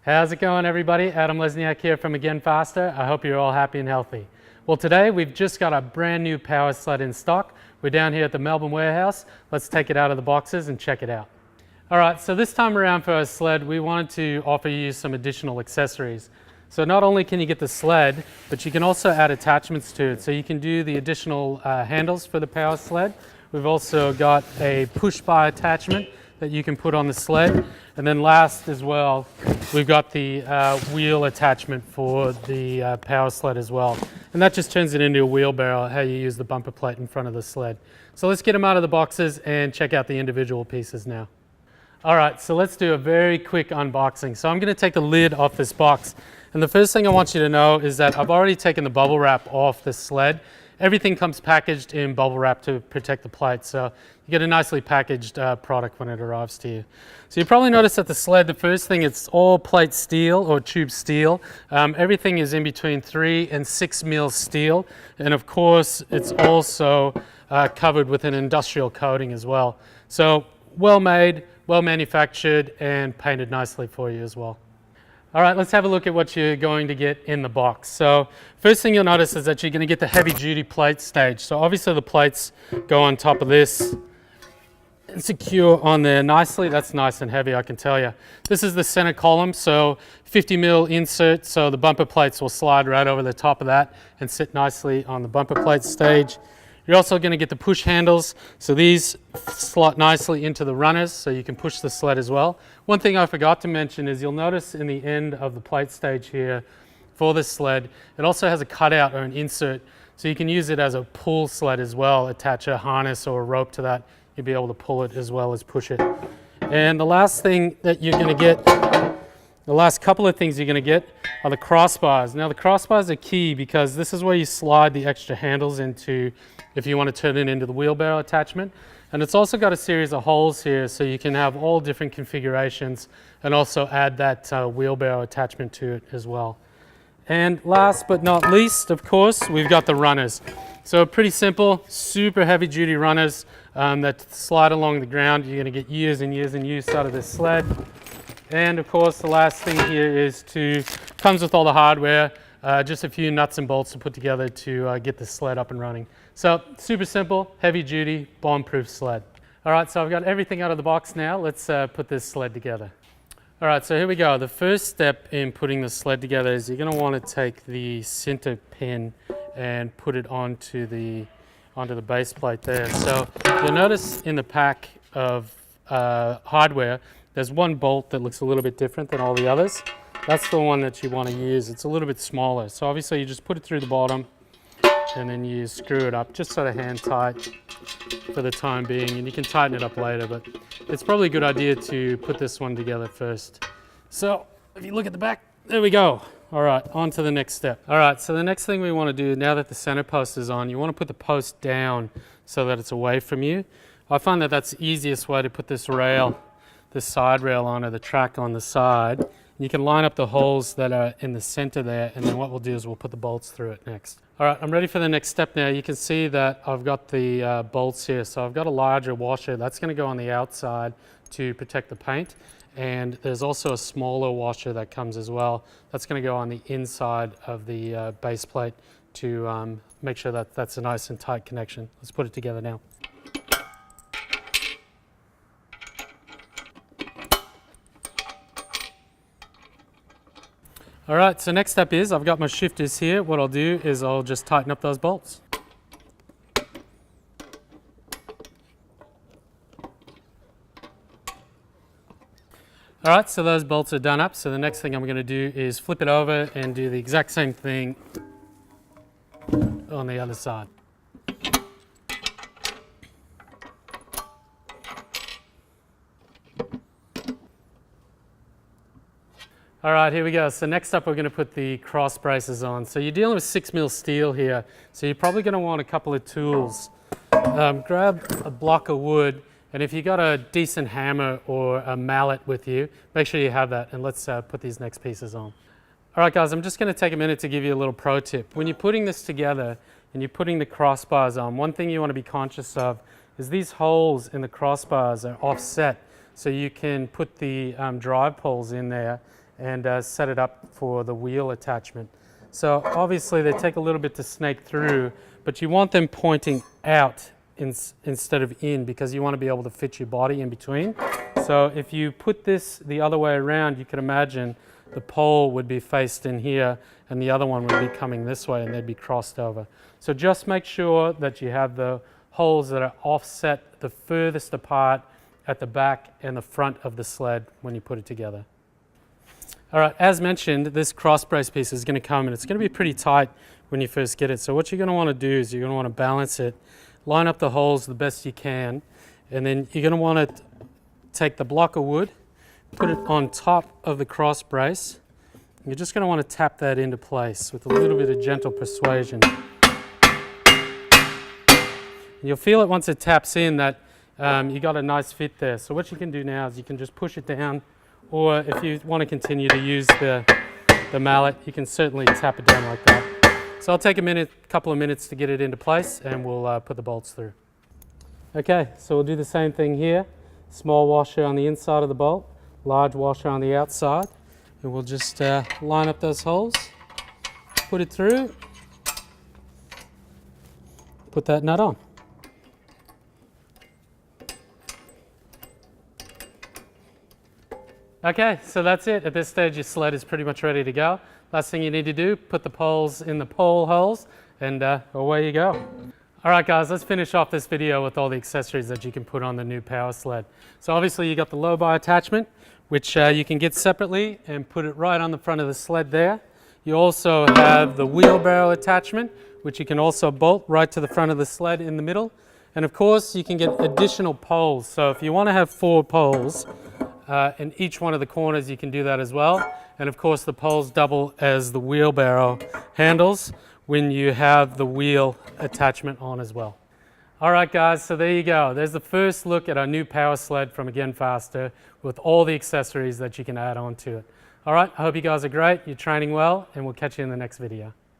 How's it going, everybody? Adam Lesniak here from Again Faster. I hope you're all happy and healthy. Well, today we've just got a brand new power sled in stock. We're down here at the Melbourne warehouse. Let's take it out of the boxes and check it out. All right, so this time around for our sled, we wanted to offer you some additional accessories. So not only can you get the sled, but you can also add attachments to it. So you can do the additional handles for the power sled. We've also got a push-bar attachment that you can put on the sled. And then last as well, we've got the wheel attachment for the power sled as well. And that just turns it into a wheelbarrow, how you use the bumper plate in front of the sled. So let's get them out of the boxes and check out the individual pieces now. All right, so let's do a very quick unboxing. So I'm going to take the lid off this box. And the first thing I want you to know is that I've already taken the bubble wrap off the sled. Everything comes packaged in bubble wrap to protect the plate, so you get a nicely packaged product when it arrives to you. So you probably noticed that the sled, the first thing, it's all plate steel or tube steel. Everything is in between 3 and 6 mil steel, and of course it's also covered with an industrial coating as well. So well made, well manufactured, and painted nicely for you as well. All right, let's have a look at what you're going to get in the box. So first thing you'll notice is that you're going to get the heavy duty plate stage. So obviously the plates go on top of this and secure on there nicely. That's nice and heavy, I can tell you. This is the center column, so 50 mil insert, so the bumper plates will slide right over the top of that and sit nicely on the bumper plate stage. You're also going to get the push handles, so these slot nicely into the runners so you can push the sled as well. One thing I forgot to mention is you'll notice in the end of the plate stage here for this sled, it also has a cutout or an insert, so you can use it as a pull sled as well, attach a harness or a rope to that. You'll be able to pull it as well as push it. And the last thing that you're going to get, the last couple of things you're going to get are the crossbars. Now the crossbars are key because this is where you slide the extra handles into if you want to turn it into the wheelbarrow attachment. And it's also got a series of holes here so you can have all different configurations and also add that wheelbarrow attachment to it as well. And last but not least, of course, we've got the runners. So pretty simple, super heavy duty runners that slide along the ground. You're going to get years and years and use out of this sled. And of course, the last thing here is comes with all the hardware, just a few nuts and bolts to put together to get the sled up and running. So super simple, heavy duty, bomb-proof sled. All right, so I've got everything out of the box now. Let's put this sled together. All right, so here we go. The first step in putting the sled together is you're going to want to take the center pin and put it onto the base plate there. So you'll notice in the pack of hardware, there's one bolt that looks a little bit different than all the others. That's the one that you want to use. It's a little bit smaller. So obviously you just put it through the bottom and then you screw it up just sort of hand tight for the time being, and you can tighten it up later, but it's probably a good idea to put this one together first. So if you look at the back, there we go. All right, on to the next step. All right, so the next thing we want to do now that the center post is on, you want to put the post down so that it's away from you. I find that that's the easiest way to put this rail, this side rail on, or the track on the side. You can line up the holes that are in the center there, and then what we'll do is we'll put the bolts through it next. All right, I'm ready for the next step now. You can see that I've got the bolts here. So I've got a larger washer. That's going to go on the outside to protect the paint. And there's also a smaller washer that comes as well. That's going to go on the inside of the base plate to make sure that that's a nice and tight connection. Let's put it together now. All right, so next step is I've got my shifters here. What I'll do is I'll just tighten up those bolts. All right, so those bolts are done up. So the next thing I'm going to do is flip it over and do the exact same thing on the other side. All right, here we go. So next up, we're going to put the cross braces on. So you're dealing with 6 mil steel here. So you're probably going to want a couple of tools. Grab a block of wood, and if you got a decent hammer or a mallet with you, make sure you have that. And let's put these next pieces on. All right, guys, I'm just going to take a minute to give you a little pro tip. When you're putting this together and you're putting the crossbars on, one thing you want to be conscious of is these holes in the crossbars are offset. So you can put the drive poles in there and set it up for the wheel attachment. So obviously they take a little bit to snake through, but you want them pointing out instead of in, because you want to be able to fit your body in between. So if you put this the other way around, you can imagine the pole would be faced in here and the other one would be coming this way and they'd be crossed over. So just make sure that you have the holes that are offset the furthest apart at the back and the front of the sled when you put it together. All right, as mentioned, this cross brace piece is going to come and it's going to be pretty tight when you first get it. So what you're going to want to do is you're going to want to balance it, line up the holes the best you can, and then you're going to want to take the block of wood, put it on top of the cross brace. You're just going to want to tap that into place with a little bit of gentle persuasion. You'll feel it once it taps in that you got a nice fit there. So what you can do now is you can just push it down, or if you want to continue to use the mallet, you can certainly tap it down like that. So I'll take a couple of minutes to get it into place and we'll put the bolts through. Okay, so we'll do the same thing here. Small washer on the inside of the bolt, large washer on the outside. And we'll just line up those holes, put it through, put that nut on. Okay, so that's it. At this stage, your sled is pretty much ready to go. Last thing you need to do, put the poles in the pole holes, and away you go. All right, guys, let's finish off this video with all the accessories that you can put on the new power sled. So obviously you got the low-bar attachment, which you can get separately and put it right on the front of the sled there. You also have the wheelbarrow attachment, which you can also bolt right to the front of the sled in the middle. And of course, you can get additional poles. So if you want to have 4 poles, in each one of the corners, you can do that as well. And of course, the poles double as the wheelbarrow handles when you have the wheel attachment on as well. All right, guys, so there you go. There's the first look at our new power sled from Again Faster with all the accessories that you can add on to it. All right, I hope you guys are great, you're training well, and we'll catch you in the next video.